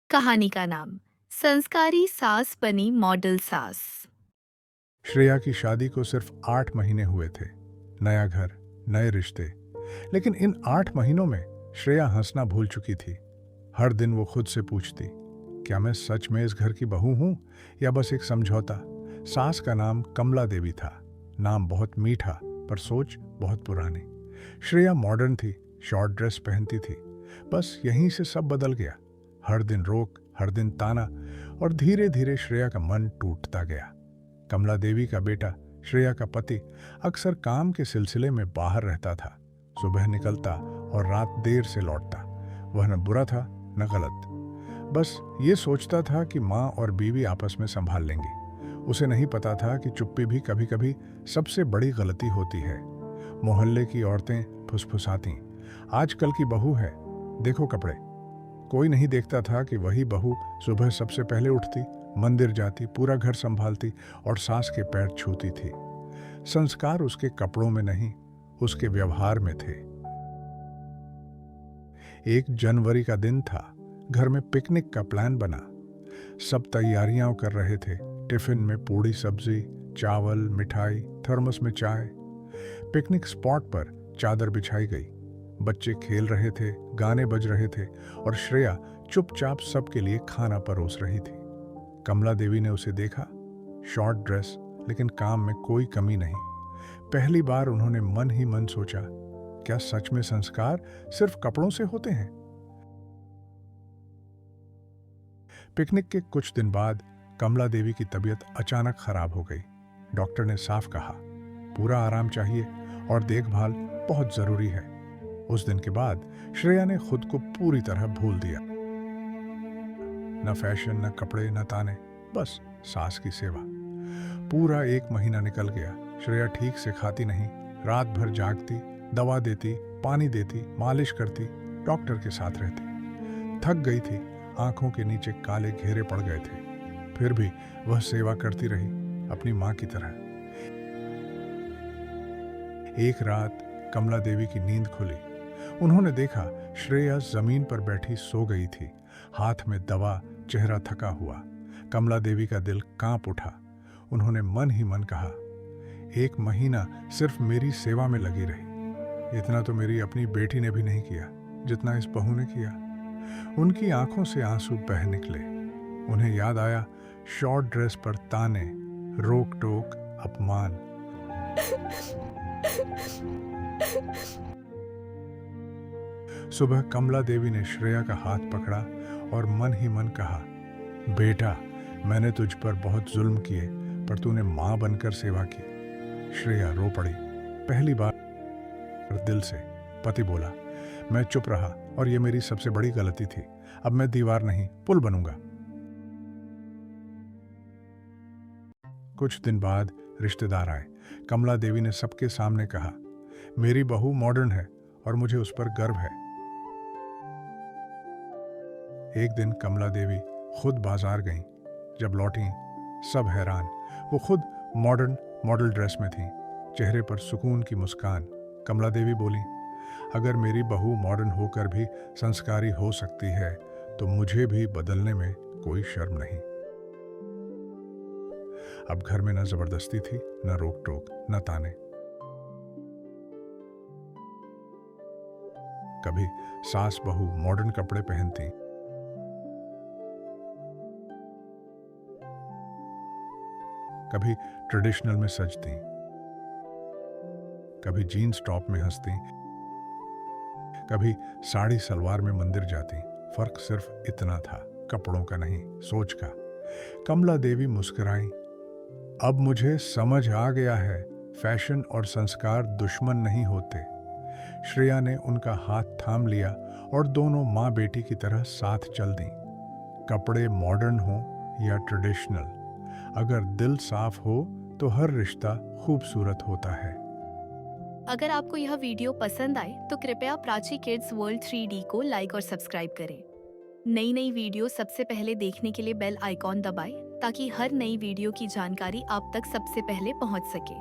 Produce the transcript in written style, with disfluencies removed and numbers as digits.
कहानी का नाम संस्कारी सास बनी मॉडल सास। श्रेया की शादी को सिर्फ 8 महीने हुए थे। नया घर, नए रिश्ते। लेकिन इन 8 महीनों में श्रेया हंसना भूल चुकी थी। हर दिन वो खुद से पूछती, क्या मैं सच में इस घर की बहू हूं या बस एक समझौता। सास का नाम कमला देवी था। नाम बहुत मीठा पर सोच बहुत पुरानी। श्रेया मॉडर्न थी, शॉर्ट ड्रेस पहनती थी। बस यहीं से सब बदल गया। हर दिन रोक, हर दिन ताना, और धीरे धीरे श्रेया का मन टूटता गया। कमला देवी का बेटा, श्रेया का पति, अक्सर काम के सिलसिले में बाहर रहता था। सुबह निकलता और रात देर से लौटता। वह न बुरा था न गलत, बस ये सोचता था कि माँ और बीवी आपस में संभाल लेंगी। उसे नहीं पता था कि चुप्पी भी कभी कभी सबसे बड़ी गलती होती है। मोहल्ले की औरतें फुसफुसाती, आजकल की बहू है, देखो कपड़े। कोई नहीं देखता था कि वही बहू सुबह सबसे पहले उठती, मंदिर जाती, पूरा घर संभालती और सास के पैर छूती थी। संस्कार उसके कपड़ों में नहीं, उसके व्यवहार में थे। 1 जनवरी का दिन था। घर में पिकनिक का प्लान बना। सब तैयारियां कर रहे थे। टिफिन में पूड़ी सब्जी, चावल, मिठाई, थर्मस में चाय। पिकनिक स्पॉट पर चादर बिछाई गई। बच्चे खेल रहे थे, गाने बज रहे थे और श्रेया चुपचाप सबके लिए खाना परोस रही थी। कमला देवी ने उसे देखा। शॉर्ट ड्रेस, लेकिन काम में कोई कमी नहीं। पहली बार उन्होंने मन ही मन सोचा, क्या सच में संस्कार सिर्फ कपड़ों से होते हैं। पिकनिक के कुछ दिन बाद कमला देवी की तबीयत अचानक खराब हो गई। डॉक्टर ने साफ कहा, पूरा आराम चाहिए और देखभाल बहुत जरूरी है। उस दिन के बाद श्रेया ने खुद को पूरी तरह भूल दिया। न फैशन, न कपड़े, न ताने, बस सास की सेवा। पूरा 1 महीना निकल गया। श्रेया ठीक से खाती नहीं, रात भर जागती, दवा देती, पानी देती, मालिश करती, डॉक्टर के साथ रहती। थक गई थी, आंखों के नीचे काले घेरे पड़ गए थे। फिर भी वह सेवा करती रही, अपनी मां की तरह। एक रात कमला देवी की नींद खुली। उन्होंने देखा श्रेया जमीन पर बैठी सो गई थी, हाथ में दवा, चेहरा थका हुआ। कमला देवी का दिल कांप उठा। उन्होंने मन ही मन कहा, 1 महीना सिर्फ मेरी सेवा में लगी रही। इतना तो मेरी अपनी बेटी ने भी नहीं किया जितना इस बहू ने किया। उनकी आंखों से आंसू बह निकले। उन्हें याद आया शॉर्ट ड्रेस पर ताने, रोक टोक, अपमान। सुबह कमला देवी ने श्रेया का हाथ पकड़ा और मन ही मन कहा, बेटा, मैंने तुझ पर बहुत जुल्म किए, पर तूने मां बनकर सेवा की। श्रेया रो पड़ी। पहली बार दिल से। पति बोला, मैं चुप रहा और ये मेरी सबसे बड़ी गलती थी। अब मैं दीवार नहीं, पुल बनूंगा। कुछ दिन बाद रिश्तेदार आए। कमला देवी ने सबके सामने कहा, मेरी बहू मॉडर्न है और मुझे उस पर गर्व है। एक दिन कमला देवी खुद बाजार गईं। जब लौटी, सब हैरान। वो खुद मॉडल ड्रेस में थीं, चेहरे पर सुकून की मुस्कान। कमला देवी बोली, अगर मेरी बहू मॉडर्न होकर भी संस्कारी हो सकती है तो मुझे भी बदलने में कोई शर्म नहीं। अब घर में न जबरदस्ती थी, न रोक टोक, न ताने। कभी सास बहू मॉडर्न कपड़े पहनती, कभी ट्रेडिशनल में सजती, कभी जीन्स टॉप में हंसती, कभी साड़ी सलवार में मंदिर जाती। फर्क सिर्फ इतना था, कपड़ों का नहीं, सोच का। कमला देवी मुस्कुराई, अब मुझे समझ आ गया है, फैशन और संस्कार दुश्मन नहीं होते। श्रेया ने उनका हाथ थाम लिया और दोनों माँ बेटी की तरह साथ चल दी। कपड़े मॉडर्न हो या ट्रेडिशनल, अगर दिल साफ हो तो हर रिश्ता खूबसूरत होता है। अगर आपको यह वीडियो पसंद आए तो कृपया प्राची किड्स वर्ल्ड 3D को लाइक और सब्सक्राइब करें। नई नई वीडियो सबसे पहले देखने के लिए बेल आइकॉन दबाएं ताकि हर नई वीडियो की जानकारी आप तक सबसे पहले पहुंच सके।